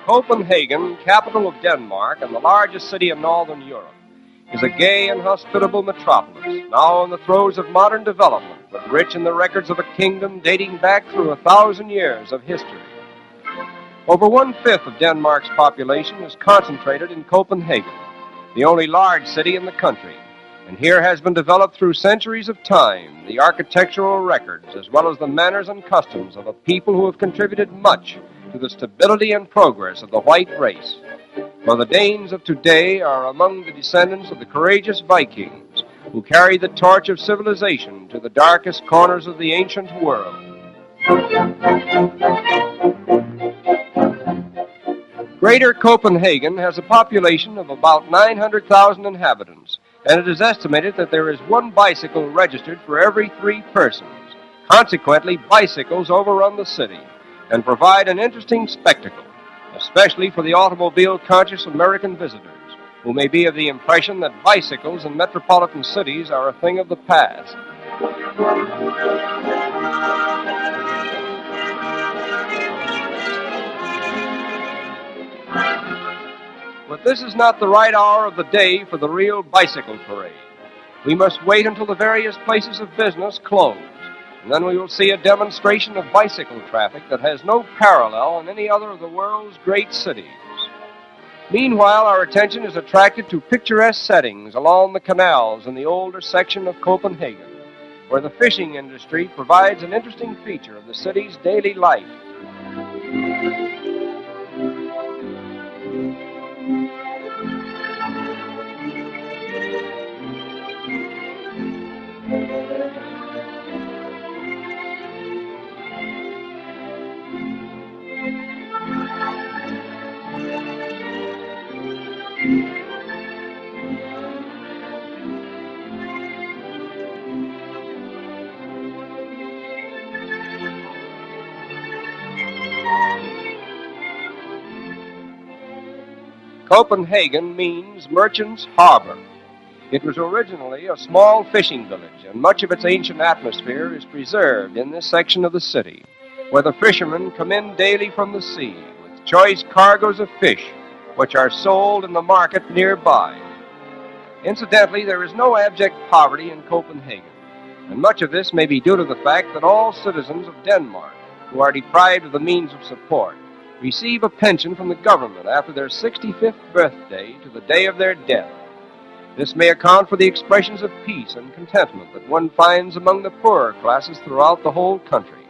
Copenhagen, capital of Denmark and the largest city in northern Europe, is a gay and hospitable metropolis, now in the throes of modern development, but rich in the records of a kingdom dating back through 1,000 years of history. Over 1/5 of Denmark's population is concentrated in Copenhagen, the only large city in the country, and here has been developed through centuries of time the architectural records as well as the manners and customs of a people who have contributed much to the stability and progress of the white race. For the Danes of today are among the descendants of the courageous Vikings who carried the torch of civilization to the darkest corners of the ancient world. Greater Copenhagen has a population of about 900,000 inhabitants, and it is estimated that there is one bicycle registered for every 3 persons. Consequently, bicycles overrun the city and provide an interesting spectacle, especially for the automobile-conscious American visitors, who may be of the impression that bicycles in metropolitan cities are a thing of the past. But this is not the right hour of the day for the real bicycle parade. We must wait until the various places of business close, and then we will see a demonstration of bicycle traffic that has no parallel in any other of the world's great cities. Meanwhile, our attention is attracted to picturesque settings along the canals in the older section of Copenhagen, where the fishing industry provides an interesting feature of the city's daily life. Copenhagen means merchant's harbor. It was originally a small fishing village, and much of its ancient atmosphere is preserved in this section of the city, where the fishermen come in daily from the sea with choice cargoes of fish, which are sold in the market nearby. Incidentally, there is no abject poverty in Copenhagen, and much of this may be due to the fact that all citizens of Denmark who are deprived of the means of support receive a pension from the government after their 65th birthday to the day of their death. This may account for the expressions of peace and contentment that one finds among the poorer classes throughout the whole country.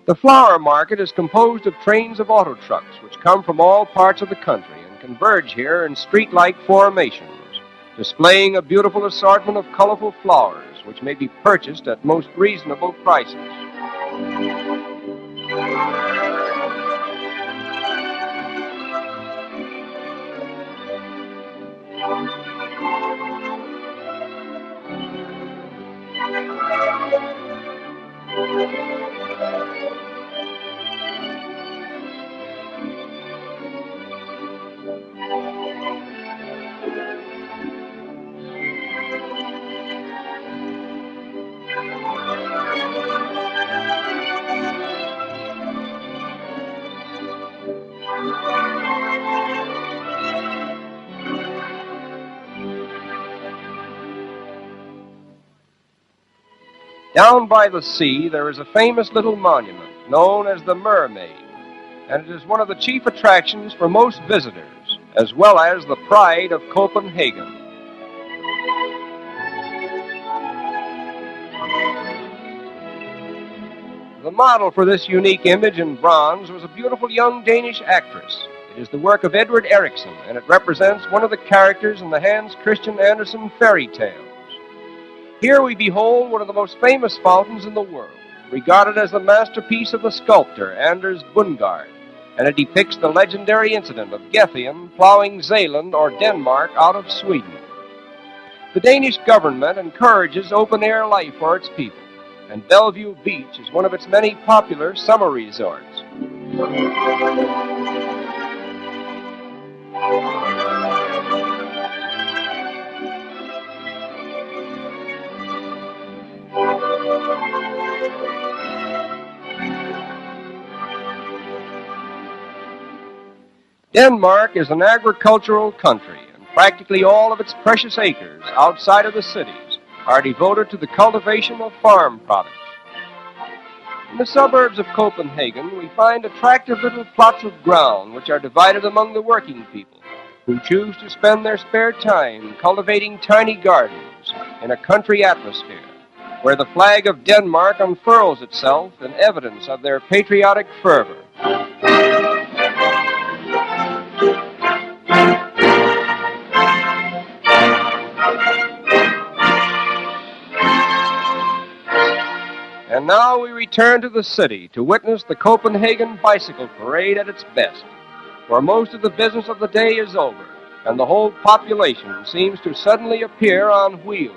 The flower market is composed of trains of auto trucks which come from all parts of the country and converge here in street-like formations, displaying a beautiful assortment of colorful flowers which may be purchased at most reasonable prices. Down by the sea, there is a famous little monument known as the Mermaid, and it is one of the chief attractions for most visitors, as well as the pride of Copenhagen. The model for this unique image in bronze was a beautiful young Danish actress. It is the work of Edward Eriksen, and it represents one of the characters in the Hans Christian Andersen fairy tales. Here we behold one of the most famous fountains in the world, regarded as the masterpiece of the sculptor Anders Bundgaard, and it depicts the legendary incident of Gethian plowing Zealand or Denmark out of Sweden. The Danish government encourages open-air life for its people, and Bellevue Beach is one of its many popular summer resorts. Denmark is an agricultural country, and practically all of its precious acres outside of the cities are devoted to the cultivation of farm products. In the suburbs of Copenhagen, we find attractive little plots of ground which are divided among the working people, who choose to spend their spare time cultivating tiny gardens in a country atmosphere, where the flag of Denmark unfurls itself in evidence of their patriotic fervor. And now we return to the city to witness the Copenhagen bicycle parade at its best, where most of the business of the day is over, and the whole population seems to suddenly appear on wheels.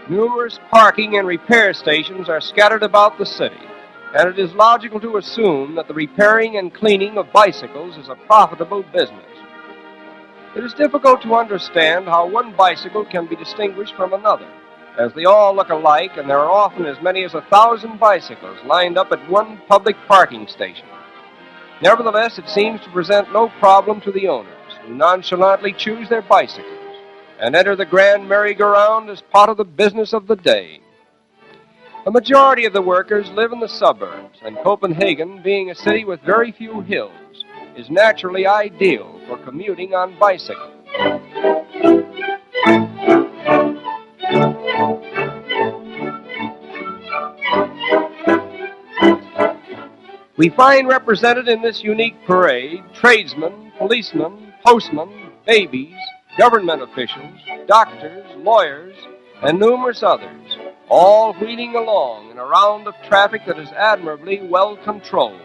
Numerous parking and repair stations are scattered about the city, and it is logical to assume that the repairing and cleaning of bicycles is a profitable business. It is difficult to understand how one bicycle can be distinguished from another, as they all look alike, and there are often as many as 1,000 bicycles lined up at one public parking station. Nevertheless, it seems to present no problem to the owners, who nonchalantly choose their bicycles and enter the grand merry-go-round as part of the business of the day. A majority of the workers live in the suburbs, and Copenhagen, being a city with very few hills, is naturally ideal for commuting on bicycles. We find represented in this unique parade tradesmen, policemen, postmen, babies, government officials, doctors, lawyers, and numerous others, all wheeling along in a round of traffic that is admirably well controlled.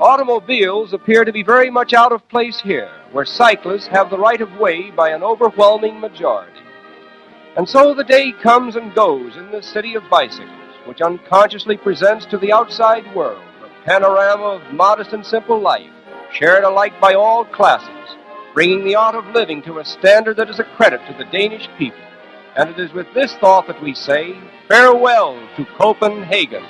Automobiles appear to be very much out of place here, where cyclists have the right of way by an overwhelming majority. And so the day comes and goes in this city of bicycles, which unconsciously presents to the outside world a panorama of modest and simple life, shared alike by all classes, bringing the art of living to a standard that is a credit to the Danish people. And it is with this thought that we say, farewell to Copenhagen.